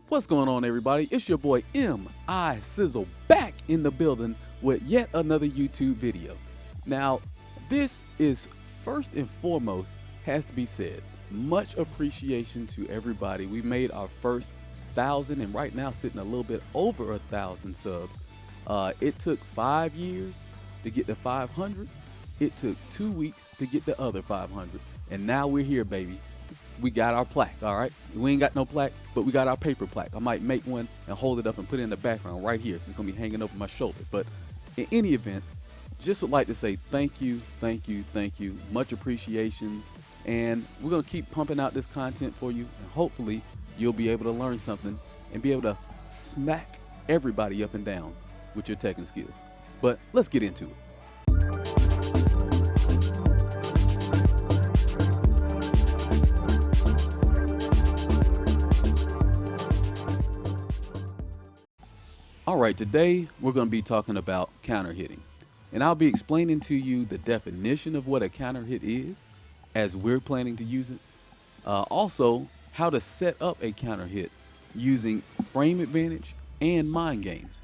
What's going on, everybody? It's your boy M.I.C back in the building with yet another YouTube video. Now, this is first and foremost has to be said. Much appreciation to everybody. We made our first 1,000 and right now sitting a little bit over 1,000 subs. It took 5 years to get to 500. It took 2 weeks to get the other 500. And now we're here, baby. We got our plaque, all right? We ain't got no plaque, but we got our paper plaque. I might make one and hold it up and put it in the background right here. So it's gonna be hanging over my shoulder. But in any event, just would like to say thank you, thank you, thank you. Much appreciation. And we're gonna keep pumping out this content for you. And hopefully you'll be able to learn something and be able to smack everybody up and down with your Tekken skills. But let's get into it. All right, today we're going to be talking about counter hitting, and I'll be explaining to you the definition of what a counter hit is as we're planning to use it. Also, how to set up a counter hit using frame advantage and mind games.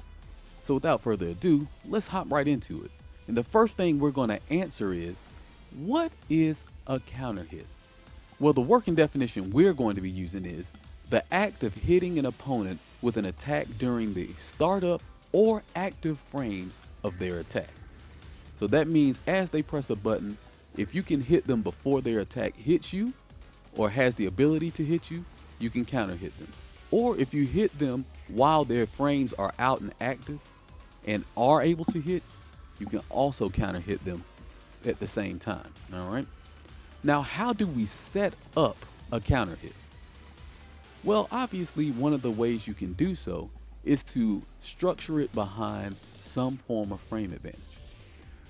So without further ado, let's hop right into it. And the first thing we're going to answer is, what is a counter hit? Well, the working definition we're going to be using is the act of hitting an opponent with an attack during the startup or active frames of their attack. So that means as they press a button, if you can hit them before their attack hits you or has the ability to hit you, you can counter hit them. Or if you hit them while their frames are out and active and are able to hit, you can also counter hit them at the same time. All right. Now, how do we set up a counter hit? Well, obviously, one of the ways you can do so is to structure it behind some form of frame advantage.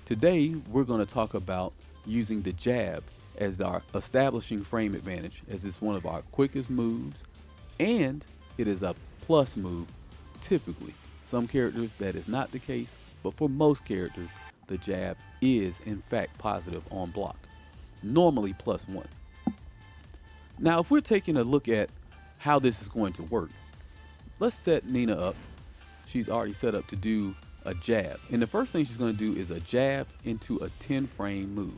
Today, we're going to talk about using the jab as our establishing frame advantage, as it's one of our quickest moves, and it is a plus move typically. Some characters that is not the case, but for most characters, the jab is in fact positive on block, normally +1. Now, if we're taking a look at how this is going to work, let's set Nina up. She's already set up to do a jab, and the first thing she's going to do is a jab into a 10 frame move.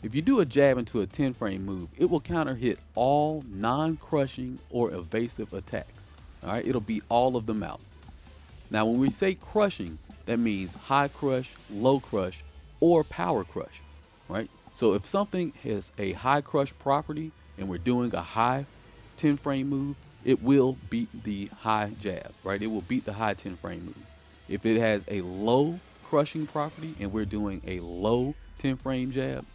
If you do a jab into a 10 frame move, it will counter hit all non-crushing or evasive attacks. All right, it'll beat all of them out. Now, when we say crushing, that means high crush, low crush, or power crush, right? So if something has a high crush property and we're doing a high 10 frame move, it will beat the high jab, right? It will beat the high 10 frame move. If it has a low crushing property and we're doing a low 10 frame jab,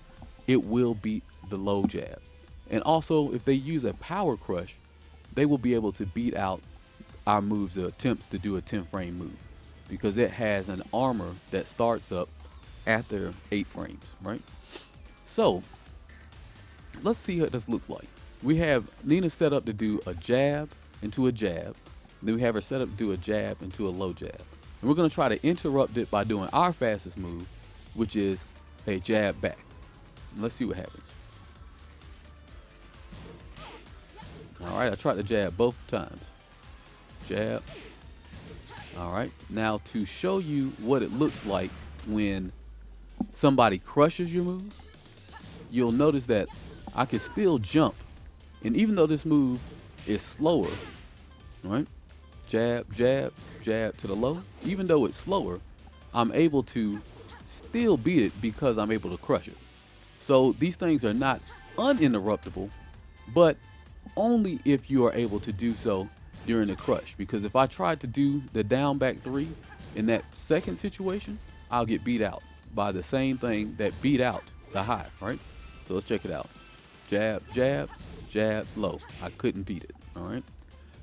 it will beat the low jab. And also, if they use a power crush, they will be able to beat out our moves, the attempts to do a 10 frame move, because it has an armor that starts up after 8 frames, right? So let's see what this looks like. We have Nina set up to do a jab into a jab. Then we have her set up to do a jab into a low jab. And we're going to try to interrupt it by doing our fastest move, which is a jab back. Let's see what happens. All right, I tried to jab both times. Jab. All right, now to show you what it looks like when somebody crushes your move, you'll notice that I can still jump. And even though this move is slower, right? Jab, jab, jab to the low. Even though it's slower, I'm able to still beat it because I'm able to crush it. So these things are not uninterruptible, but only if you are able to do so during the crush. Because if I tried to do the down back 3 in that second situation, I'll get beat out by the same thing that beat out the high, right? So let's check it out. Jab, jab, jab, low. I couldn't beat it. All right.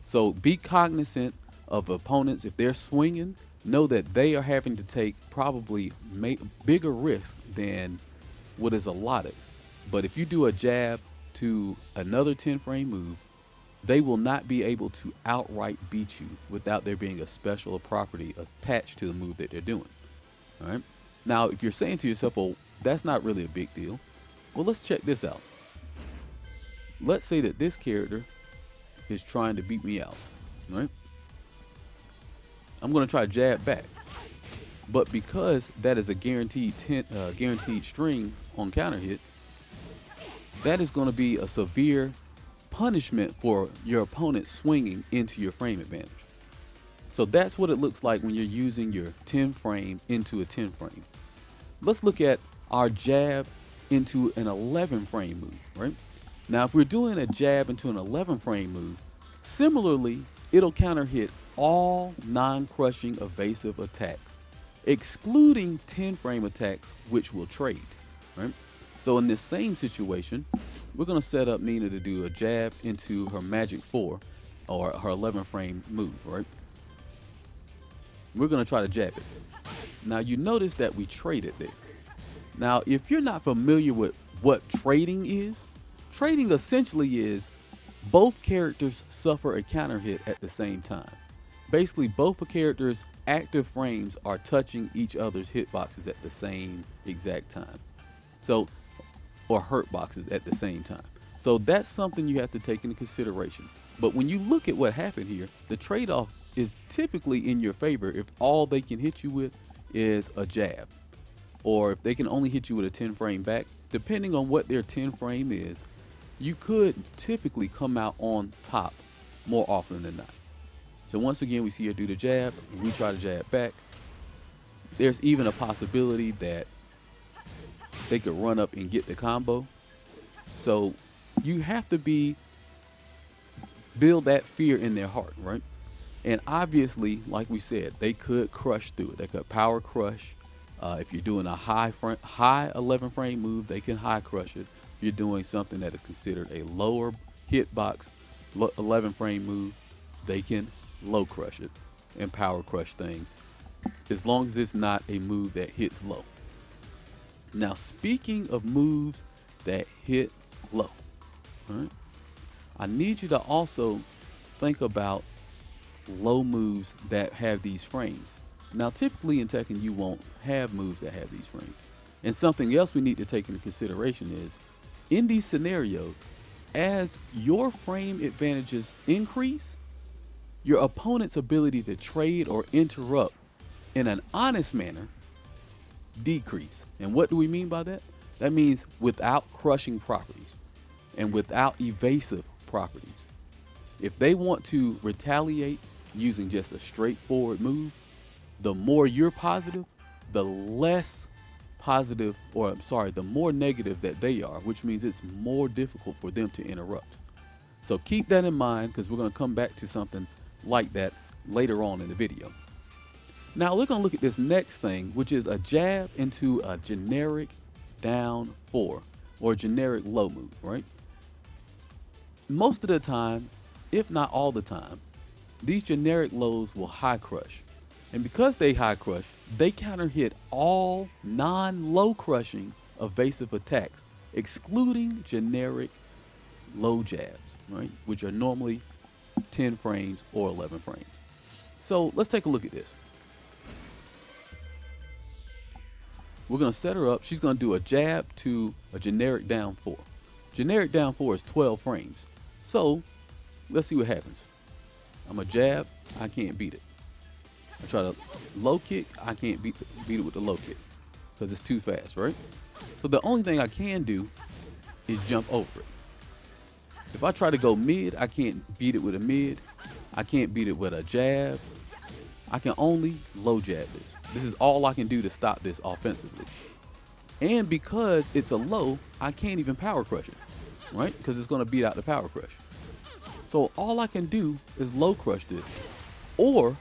So be cognizant of opponents. If they're swinging, know that they are having to take probably bigger risk than what is allotted. But if you do a jab to another 10 frame move, they will not be able to outright beat you without there being a special property attached to the move that they're doing. All right. Now, if you're saying to yourself, well, that's not really a big deal. Well, let's check this out. Let's say that this character is trying to beat me out. right? I'm going to try jab back. But because that is a guaranteed string on counter hit, that is going to be a severe punishment for your opponent swinging into your frame advantage. So that's what it looks like when you're using your 10 frame into a 10 frame. Let's look at our jab into an 11 frame move, right? Now, if we're doing a jab into an 11 frame move, similarly, it'll counter hit all non-crushing evasive attacks, excluding 10 frame attacks, which will trade, right? So in this same situation, we're going to set up Nina to do a jab into her magic 4 or her 11 frame move, right? We're going to try to jab it. Now you notice that we traded there. Now, if you're not familiar with what trading is, trading essentially is both characters suffer a counter hit at the same time. Basically, both a character's active frames are touching each other's hitboxes at the same exact time. So, or hurt boxes at the same time. So that's something you have to take into consideration. But when you look at what happened here, the trade-off is typically in your favor if all they can hit you with is a jab. Or if they can only hit you with a 10 frame back, depending on what their 10 frame is, you could typically come out on top more often than not. So once again, we see her do the jab, and we try to jab back. There's even a possibility that they could run up and get the combo. So you have to build that fear in their heart, right? And obviously, like we said, they could crush through it. They could power crush. If you're doing a high 11 frame move, they can high crush it. If you're doing something that is considered a lower hitbox 11 frame move, they can low crush it and power crush things, as long as it's not a move that hits low. Now, speaking of moves that hit low, right, I need you to also think about low moves that have these frames. Now, typically in Tekken, you won't have moves that have these frames. And something else we need to take into consideration is, in these scenarios, as your frame advantages increase, your opponent's ability to trade or interrupt in an honest manner decrease. And what do we mean by that? That means without crushing properties and without evasive properties. If they want to retaliate using just a straightforward move, the more you're positive, the less positive, or I'm sorry, the more negative that they are, which means it's more difficult for them to interrupt. So keep that in mind, because we're going to come back to something like that later on in the video. Now we're going to look at this next thing, which is a jab into a generic down 4 or generic low move, right? Most of the time, if not all the time, these generic lows will high crush. And because they high crush, they counter hit all non-low crushing evasive attacks, excluding generic low jabs, right? Which are normally 10 frames or 11 frames. So let's take a look at this. We're going to set her up. She's going to do a jab to a generic down 4. Generic down 4 is 12 frames. So let's see what happens. I'm a jab. I can't beat it. I try to low kick. I can't beat it with the low kick because it's too fast, right? So the only thing I can do is jump over it. If I try to go mid, I can't beat it with a mid. I can't beat it with a jab. I can only low jab this. This is all I can do to stop this offensively. And because it's a low, I can't even power crush it, right? Because it's going to beat out the power crush. So all I can do is low crush this, or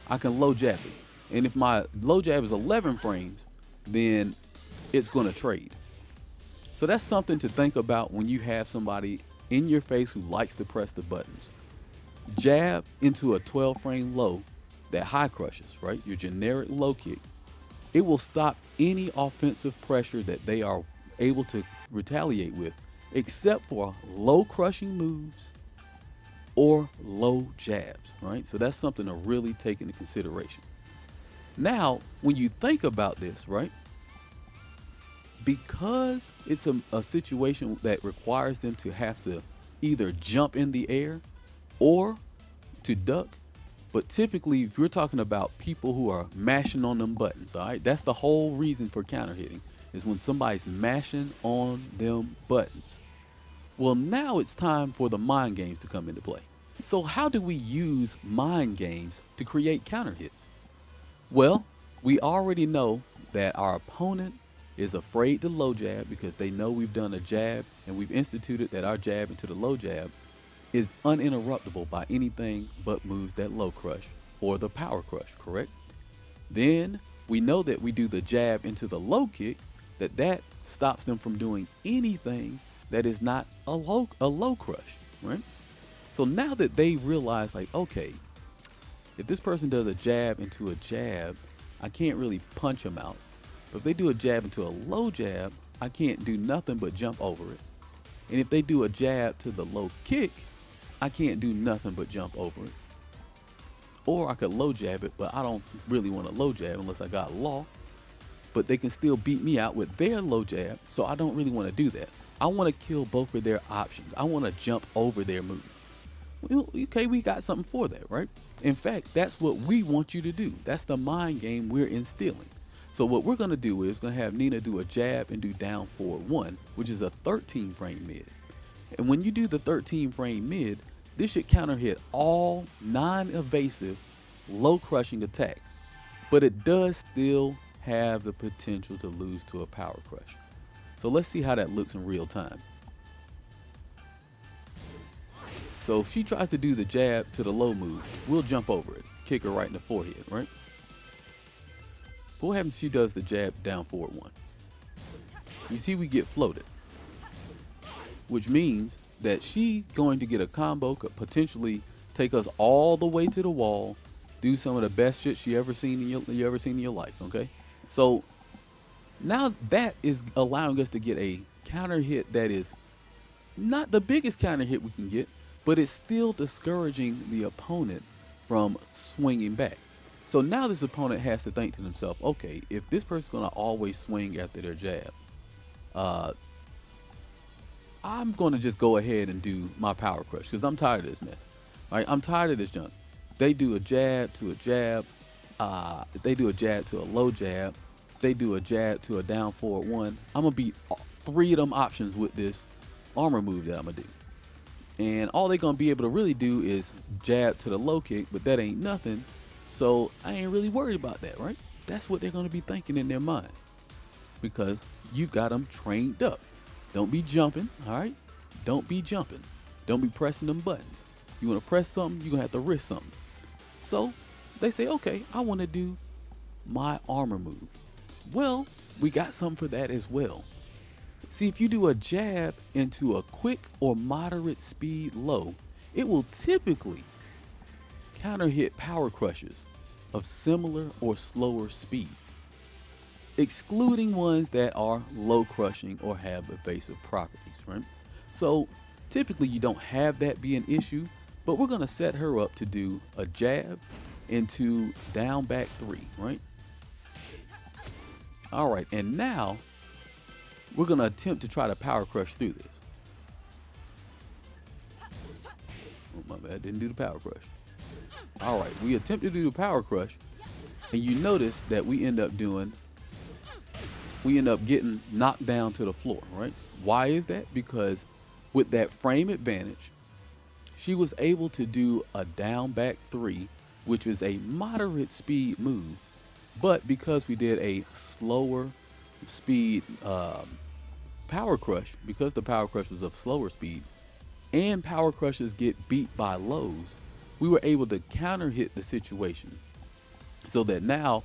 I can low jab it. And if my low jab is 11 frames, then it's going to trade. So that's something to think about when you have somebody in your face who likes to press the buttons. Jab into a 12 frame low that high crushes, right? Your generic low kick. It will stop any offensive pressure that they are able to retaliate with, except for low crushing moves or low jabs, right? So that's something to really take into consideration. Now, when you think about this, right? Because it's a situation that requires them to have to either jump in the air or to duck. But typically, if you're talking about people who are mashing on them buttons, all right, that's the whole reason for counter hitting, is when somebody's mashing on them buttons. Well, now it's time for the mind games to come into play. So, how do we use mind games to create counter hits? Well, we already know that our opponent is afraid to low jab because they know we've done a jab and we've instituted that our jab into the low jab is uninterruptible by anything but moves that low crush or the power crush, correct? Then we know that we do the jab into the low kick, that stops them from doing anything that is not a low crush, right? So now that they realize, like, okay, if this person does a jab into a jab, I can't really punch them out. But if they do a jab into a low jab, I can't do nothing but jump over it. And if they do a jab to the low kick, I can't do nothing but jump over it. Or I could low jab it, but I don't really want to low jab unless I got law. But they can still beat me out with their low jab, so I don't really want to do that. I want to kill both of their options. I want to jump over their move. Well, okay, we got something for that, right? In fact, that's what we want you to do. That's the mind game we're instilling. So what we're going to do is going to have Nina do a jab and do down forward 1, which is a 13 frame mid. And when you do the 13 frame mid, this should counter hit all non-evasive, low crushing attacks. But it does still have the potential to lose to a power crush. So let's see how that looks in real time. So if she tries to do the jab to the low move, we'll jump over it, kick her right in the forehead, right? But what happens if she does the jab down forward 1? You see we get floated, which means that she going to get a combo, could potentially take us all the way to the wall, do some of the best shit you ever seen in your life, okay? So now that is allowing us to get a counter hit that is not the biggest counter hit we can get, but it's still discouraging the opponent from swinging back. So now this opponent has to think to themselves, okay, if this person's gonna always swing after their jab, I'm gonna just go ahead and do my power crush because I'm tired of this mess. Right? I'm tired of this junk. They do a jab to a jab. They do a jab to a low jab. They do a jab to a down forward 1. I'm gonna beat 3 of them options with this armor move that I'm gonna do. And all they're gonna be able to really do is jab to the low kick, but that ain't nothing. So I ain't really worried about that, right? That's what they're gonna be thinking in their mind because you got them trained up. Don't be jumping, all right? Don't be jumping. Don't be pressing them buttons. You wanna press something, you're gonna have to risk something. So they say, okay, I wanna do my armor move. Well, we got something for that as well. See, if you do a jab into a quick or moderate speed low, it will typically counter hit power crushes of similar or slower speeds, excluding ones that are low crushing or have evasive properties, right? So typically you don't have that be an issue, but we're gonna set her up to do a jab into down back 3, right? All right, and now we're gonna attempt to try to power crush through this. Oh, my bad, didn't do the power crush. All right, we attempt to do the power crush, and you notice that we end up getting knocked down to the floor, right? Why is that? Because with that frame advantage, she was able to do a down back 3, which is a moderate speed move, but because we did a slower speed power crush, because the power crush was of slower speed, and power crushes get beat by lows, we were able to counter hit the situation so that now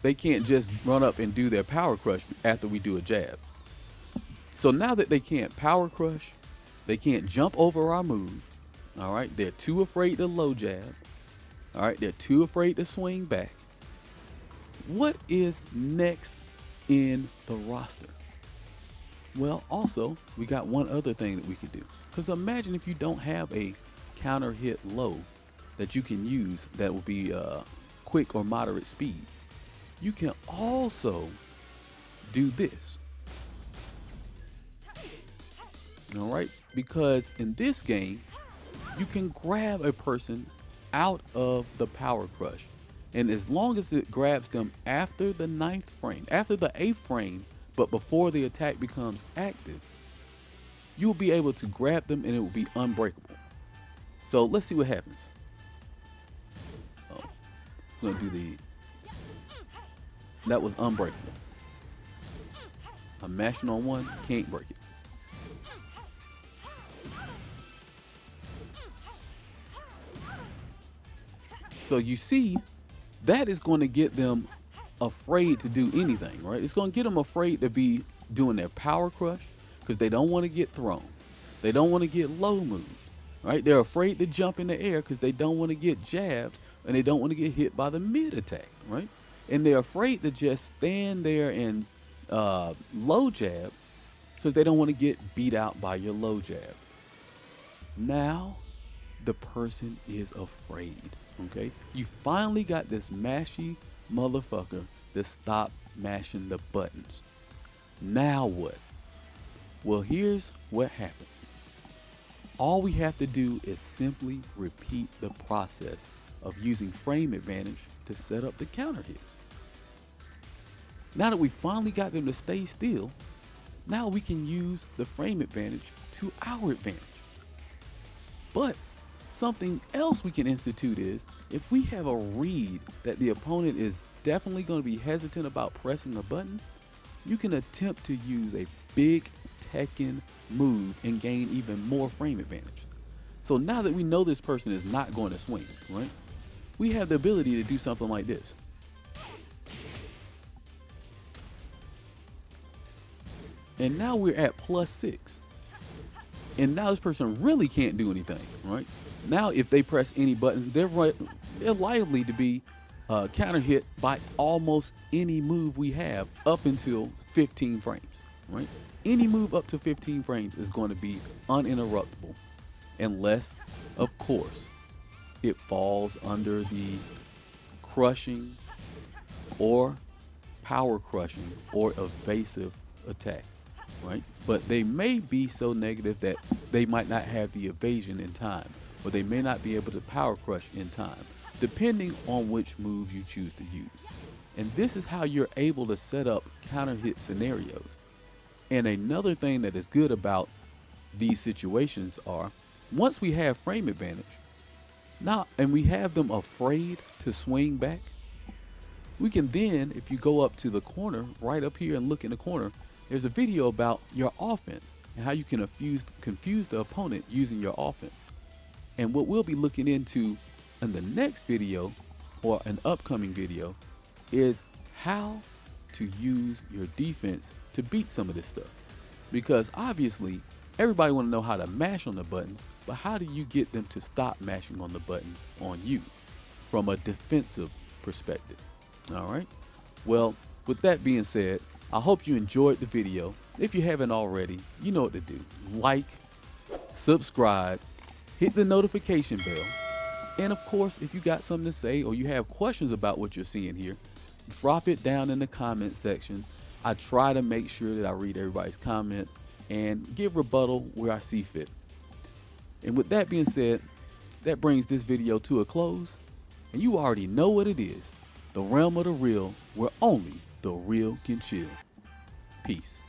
they can't just run up and do their power crush after we do a jab. So now that they can't power crush, they can't jump over our move, all right? They're too afraid to low jab, all right? They're too afraid to swing back. What is next in the roster? Well, also, we got one other thing that we could do. Because imagine if you don't have a counter hit low that you can use that will be quick or moderate speed. You can also do this. All right, because in this game, you can grab a person out of the power crush. And as long as it grabs them after the 9th frame, after the 8th frame, but before the attack becomes active, you'll be able to grab them and it will be unbreakable. So let's see what happens. Oh, we're gonna do that was unbreakable. I'm mashing on one, can't break it. So you see, that is going to get them afraid to do anything, right? It's going to get them afraid to be doing their power crush because they don't want to get thrown. They don't want to get low moved, right? They're afraid to jump in the air because they don't want to get jabbed and they don't want to get hit by the mid attack, right? And they're afraid to just stand there and low jab because they don't want to get beat out by your low jab. Now the person is afraid. Okay, you finally got this mashy motherfucker to stop mashing the buttons. Now what? Well, here's what happened. All we have to do is simply repeat the process of using frame advantage to set up the counter hits. Now that we finally got them to stay still, now we can use the frame advantage to our advantage. But something else we can institute is if we have a read that the opponent is definitely going to be hesitant about pressing a button, you can attempt to use a big Tekken move and gain even more frame advantage. So now that we know this person is not going to swing, right? We have the ability to do something like this. And now we're at +6. And now this person really can't do anything, right? Now, if they press any button, they're liable to be counter hit by almost any move we have up until 15 frames, right? Any move up to 15 frames is going to be uninterruptible, unless, of course, it falls under the crushing or power crushing or evasive attack, right? But they may be so negative that they might not have the evasion in time, or they may not be able to power crush in time, depending on which move you choose to use. And this is how you're able to set up counter hit scenarios. And another thing that is good about these situations are, once we have frame advantage, now, and we have them afraid to swing back, we can then, if you go up to the corner, right up here and look in the corner, there's a video about your offense and how you can confuse the opponent using your offense. And what we'll be looking into in the next video or an upcoming video is how to use your defense to beat some of this stuff. Because obviously everybody want to know how to mash on the buttons, but how do you get them to stop mashing on the buttons on you from a defensive perspective? All right. Well, with that being said, I hope you enjoyed the video. If you haven't already, you know what to do. Like, subscribe, hit the notification bell. And of course, if you got something to say or you have questions about what you're seeing here, drop it down in the comment section. I try to make sure that I read everybody's comment and give rebuttal where I see fit. And with that being said, that brings this video to a close. And you already know what it is. The realm of the real, where only the real can chill. Peace.